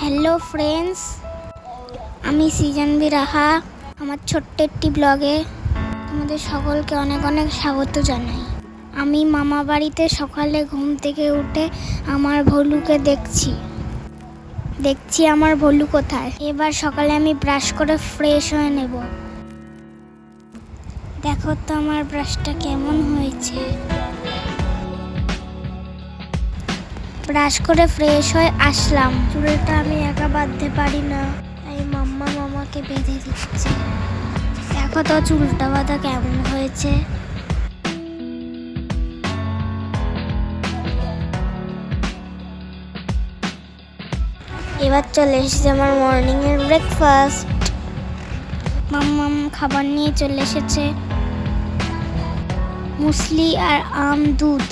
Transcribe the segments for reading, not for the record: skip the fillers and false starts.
Hello friends, আমি সিজানবি রাহা। আমার ছোট্ট একটি ব্লগে তোমাদের সকলকে অনেক অনেক স্বাগত জানাই। আমি মামা বাড়িতে সকালে ঘুম থেকে উঠে আমার ভলুকে দেখছি আমার ভলু কোথায়। এবার সকালে আমি ব্রাশ করে ফ্রেশ হয়ে নেব। দেখো তো আমার ব্রাশটা কেমন হয়েছে। ব্রাশ করে ফ্রেশ হয়ে আসলাম। চুলটা আমি একা বাঁধতে পারি না, তাই মাম্মা মামাকে বেঁধে দিচ্ছে। দেখো তো চুলটা বাঁধা কেমন হয়েছে। এবার চলে এসেছে আমার মর্নিং এর ব্রেকফাস্ট। মাম্মা খাবার নিয়ে চলে এসেছে, মুসলি আর আম দুধ।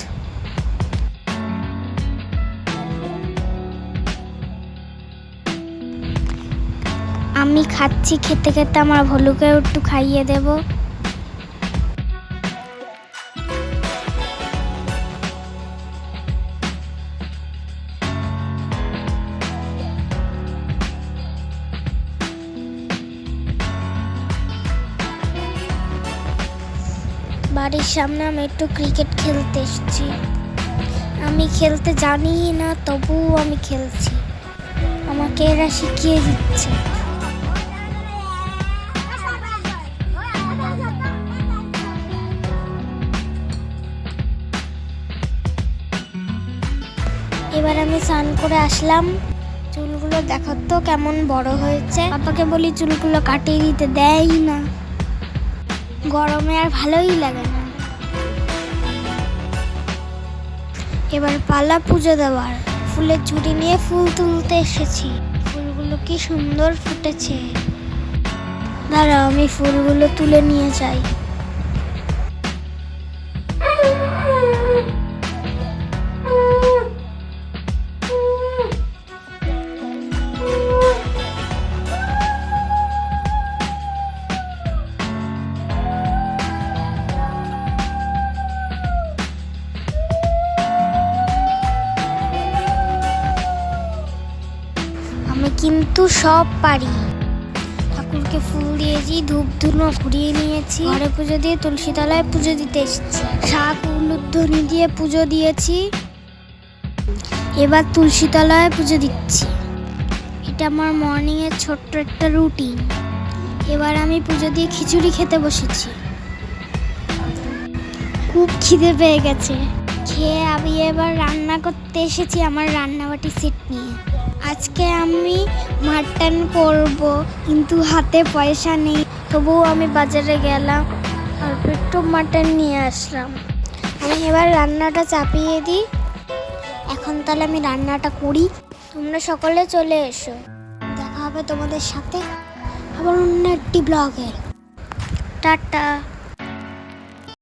আমি খাচ্ছি, খেতে খেতে আমার ভলুকে একটু খাইয়ে দেব। বাড়ির সামনে আমি একটু ক্রিকেট খেলতে এসেছি। আমি খেলতে জানি না, তবুও আমি খেলছি। আমাকে এরা শিখিয়ে দিচ্ছে। এবার আমি স্নান করে আসলাম। চুলগুলো দেখো তো কেমন বড় হয়েছে। পাপাকে বলি চুলগুলো কাটিয়ে দিতে, দেয় না। গরমে আর ভালোই লাগে না। এবার পালা পুজো দেওয়ার। ফুলের ঝুড়ি নিয়ে ফুল তুলতে এসেছি। ফুলগুলো কি সুন্দর ফুটেছে। দাঁড়াও, আমি ফুলগুলো তুলে নিয়ে যাই। আমি কিন্তু সব পারি। ঠাকুরকে ফুল দিয়েছি, ধূপ ধুনো ঘুরিয়ে নিয়েছি, ঘরে পুজো দিয়ে তুলসী তলায় পুজো দিতে এসেছি। শাক উলুধ্বনি দিয়ে পুজো দিয়েছি। এবার তুলসী তলায় পুজো দিচ্ছি। এটা আমার মর্নিং এর ছোট্ট একটা রুটিন। এবার আমি পুজো দিয়ে খিচুড়ি খেতে বসেছি। খুব খিদে পেয়ে গেছে। খেয়ে আমি এবার রান্না করতে এসেছি আমার রান্নাবাটি সেট নিয়ে। আজকে আমি মাটন করব, কিন্তু হাতে পয়সা নেই। তবুও আমি বাজারে গেলাম আর একটু মাটন নিয়ে আসলাম। আমি এবার রান্নাটা চাপিয়ে দিই। এখন তাহলে আমি রান্নাটা করি। তোমরা সকলে চলে এসো। দেখা হবে তোমাদের সাথে আবার অন্য একটি ব্লগে। টাটা।